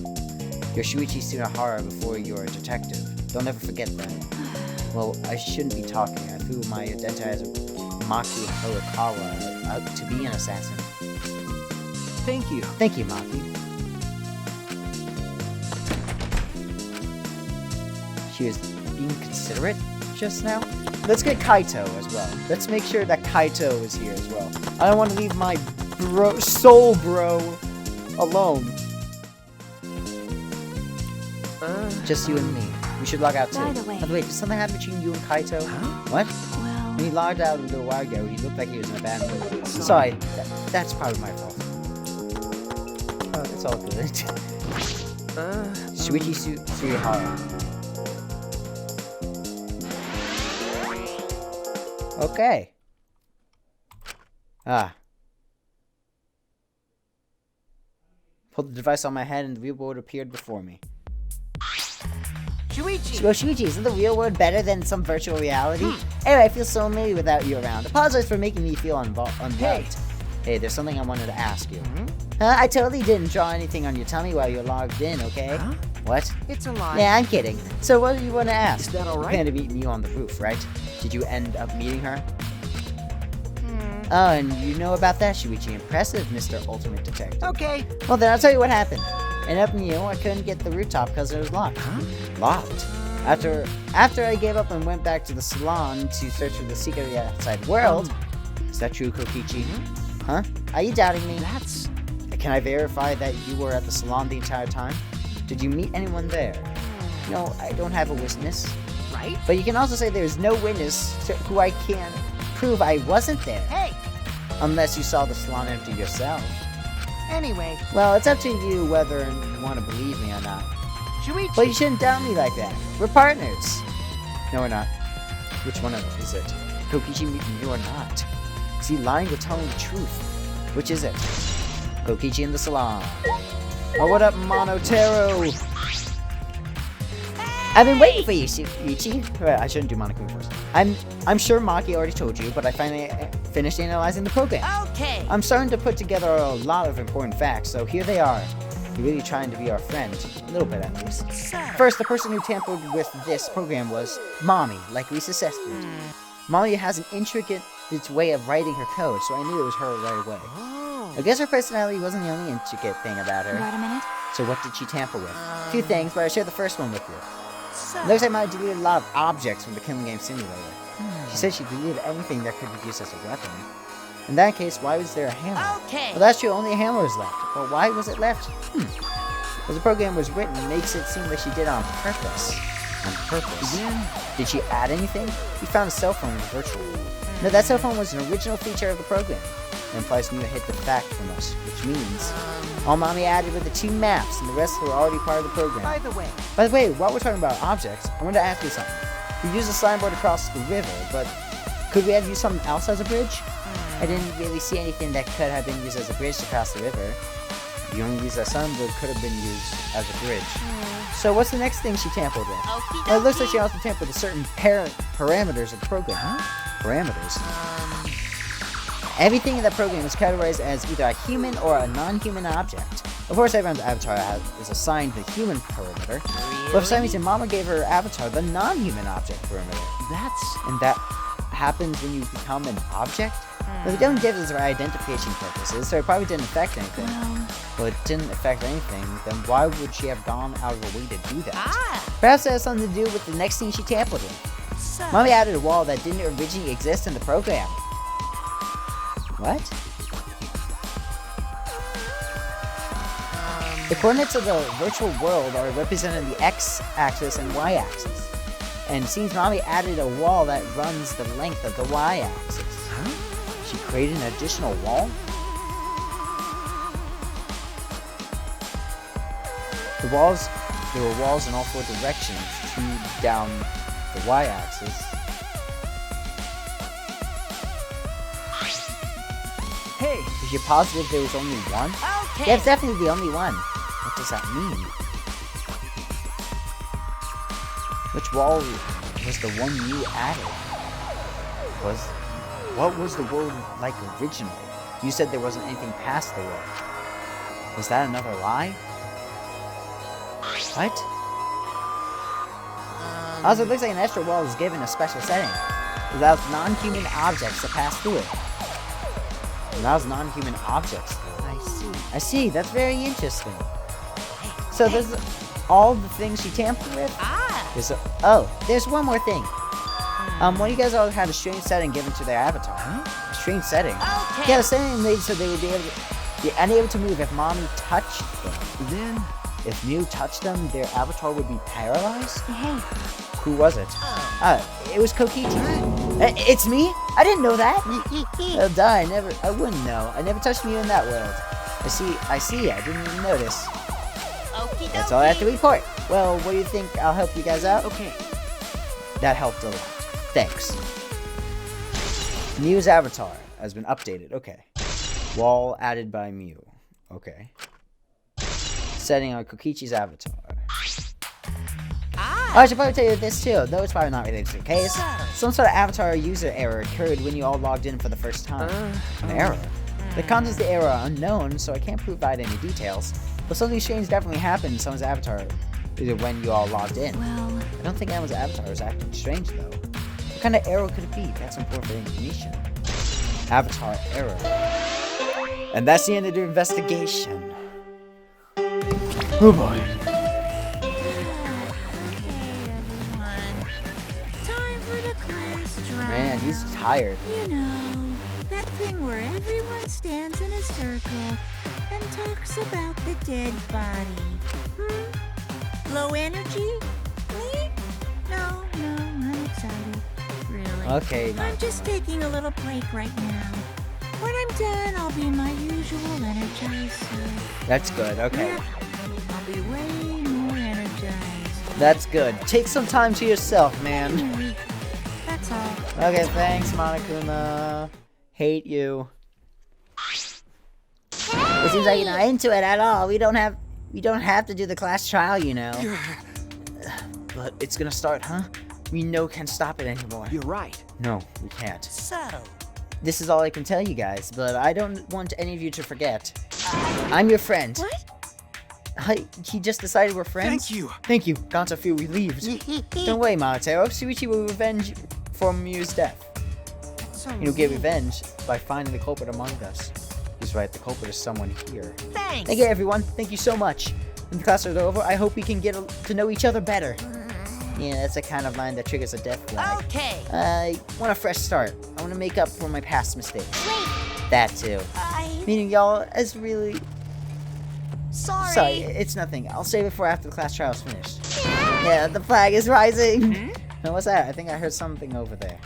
You're Shuichi Sunahara before you're a detective. Don't ever forget that. Well, I shouldn't be talking. I threw my identity as Maki Horikawa out to be an assassin. Thank you. Thank you, Maki. She was being considerate just now. Let's get Kaito as well. Let's make sure that Kaito is here as well. I don't want to leave my soul bro alone. Just you and me. We should log out too. By the way- did something happen between you and Kaito? Huh? What? well. When he logged out a little while ago, he looked like he was in a bad mood. Sorry, that's probably my fault. Oh, it's all good. Shuichi Suihara. Okay. Pulled the device on my head and the real world appeared before me. Shuichi! Well, Shuichi, isn't the real world better than some virtual reality? Anyway, I feel so lonely without you around. Apologize for making me feel unloved. Hey, there's something I wanted to ask you. I totally didn't draw anything on your tummy while you're logged in, okay? Huh? What? It's a lie. Yeah, I'm kidding. So what do you want to ask? Is that all We right? planned to meet you on the roof, right? Did you end up meeting her? Oh, and you know about that, Shuichi. Impressive, Mr. Ultimate Detective. Okay. Well, then I'll tell you what happened. And up in you, I couldn't get the rooftop because it was locked. Huh? Locked. After I gave up and went back to the salon to search for the secret of the outside world. Is that true, Kokichi? Huh? Are you doubting me? That's... Can I verify that you were at the salon the entire time? Did you meet anyone there? No, I don't have a witness. right? But you can also say there's no witness to who I can prove I wasn't there. Hey! Unless you saw the salon empty yourself. Anyway, Well, it's up to you whether you want to believe me or not. Shuichi! But you shouldn't doubt me like that. We're partners. No, we're not. Which one is it? Kokichi, you are not. Is he lying or telling the truth? Which is it? Kokichi in the salon. Oh, what up, Monotero? I've been waiting for you, Shuichi. Well, I shouldn't do Monokuma first. I'm sure Maki already told you, but I finally finished analyzing the program. Okay. I'm starting to put together a lot of important facts, so here they are. You're really trying to be our friend. A little bit, at least. First, the person who tampered with this program was Mommy, like we suspected. Mommy has an intricate way of writing her code, so I knew it was her right away. I guess her personality wasn't the only intricate thing about her. Got a minute? So what did she tamper with? A few things, but I'll share the first one with you. Looks like Mommy deleted a lot of objects from the Killing Game Simulator. She said she deleted anything that could be used as a weapon. In that case, why was there a hammer? Okay. Well, that's true, only a hammer was left. But why was it left? Because the program was written, it makes it seem like she did it on purpose. On purpose? Did she add anything? We found a cell phone in the virtual world. No, that cell phone was an original feature of the program. It implies Mia hid the fact from us, which means all Mommy added were the 2 maps, and the rest were already part of the program. By the way, While we're talking about objects, I wanted to ask you something. We used a slime board across the river, but could we have used something else as a bridge? I didn't really see anything that could have been used as a bridge to cross the river. You only used that slime board could have been used as a bridge. So what's the next thing she tampered with? Okie Well, it looks like dokie. she also tampered with certain parameters of the program. Parameters? Everything in that program is categorized as either a human or a non-human object. Of course, everyone's avatar is assigned the human parameter, but for some reason, Mama gave her avatar the non-human object parameter. that's... And that happens when you become an object? Well, they don't give us for identification purposes, so it probably didn't affect anything. Well, it didn't affect anything, then why would she have gone out of her way to do that? Perhaps it has something to do with the next thing she tampered with. Mommy added a wall that didn't originally exist in the program. What? The coordinates of the virtual world are represented in the x-axis and y-axis. And it seems Mommy added a wall that runs the length of the y-axis. She created an additional wall? There were walls in all 4 directions, 2 down the y-axis. Hey! Is you positive there was only one? Okay. Yeah, it's definitely the only one. What does that mean? Which wall was the one you added? What was the world like originally? You said there wasn't anything past the world. Was that another lie? What? Also, it looks like an extra wall is given a special setting. It allows non-human objects to pass through it. It allows non-human objects through it. I see, that's very interesting. So there's all the things she tampered with? There's one more thing. One of you guys all had a strange setting given to their avatar. A strange setting? Okay. Yeah, the setting made so they would be unable to move if Mommy touched them. Then... If Mew touched them, their avatar would be paralyzed? Hey, Who was it? It was Kokichi. It's me? I didn't know that. Oh, duh, I wouldn't know. I never touched Mew in that world. I see, I didn't even notice. Okie That's all I have to dokie. report. Well, what do you think? I'll help you guys out? Okay. That helped a lot. Thanks. Mew's avatar has been updated. Okay. Wall added by Mew. Okay. Setting on Kokichi's avatar. Oh, I should probably tell you this too, though it's probably not related to the case. Some sort of avatar user error occurred when you all logged in for the first time. An error? The contents of the error are unknown, so I can't provide any details. But something strange definitely happened in someone's avatar, either when you all logged in. well, I don't think anyone's avatar is acting strange though. What kind of error could it be? That's important for information. Avatar error. And that's the end of the investigation. Oh boy. tired. You know, that thing where everyone stands in a circle and talks about the dead body. Low energy? Me? No, I'm excited. Really. Okay, I'm just taking a little break right now. When I'm done, I'll be my usual energized self. that's good. Okay, Yeah, I'll be way more energized. that's good. Take some time to yourself, man. Anyway, that's all. Okay, thanks, Monokuma. Hate you. It seems like you're not into it at all. We don't have to do the class trial, you know. But it's gonna start, huh? We can't stop it anymore. You're right. No, we can't. So, This is all I can tell you guys, but I don't want any of you to forget. I'm your friend. What? He just decided we're friends? thank you. Thank you. Gonta feel relieved. Don't worry, Monotero. Suichi will revenge for Miu's death. So He'll get revenge by finding the culprit among us. He's right, the culprit is someone here. Thanks. Thank you, everyone. Thank you so much. When the class is over, I hope we can get to know each other better. Yeah, that's the kind of line that triggers a death flag. Okay. I want a fresh start. I want to make up for my past mistakes. Wait, That too. Meaning y'all is really... Sorry. it's nothing. I'll save it for after the class trial's finished. Yeah, the flag is rising. Now, what's that? I think I heard something over there.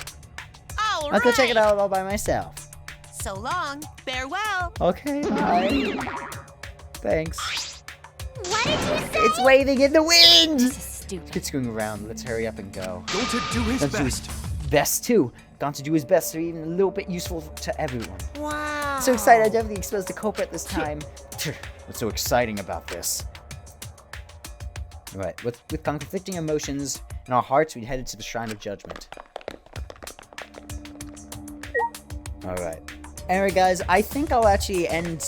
All I'll go check right. it out all by myself. So long. Farewell. Okay, bye. Thanks. what did you say? It's waving in the wind! This is stupid. It's going around. Let's hurry up and go. Going to do his Let's do best. Best too. Going to do his best to be even a little bit useful to everyone. Wow. So excited, I definitely exposed the culprit this time. What's so exciting about this? Alright, with conflicting emotions in our hearts, we headed to the Shrine of Judgment. Alright. Anyway, guys, I think I'll actually end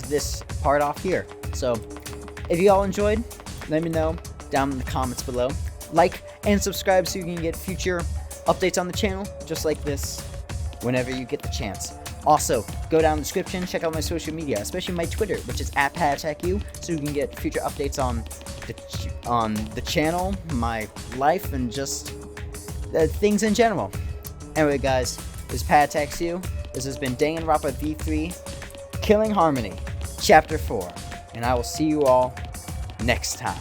this part off here. So, if you all enjoyed, let me know down in the comments below. Like and subscribe so you can get future updates on the channel, just like this, whenever you get the chance. Also, go down in the description, check out my social media, especially my Twitter, which is @PadTechU, so you can get future updates on the channel, my life, and just things in general. Anyway, guys, this is PadTechU. This has been Danganronpa V3, Killing Harmony, Chapter 4, and I will see you all next time.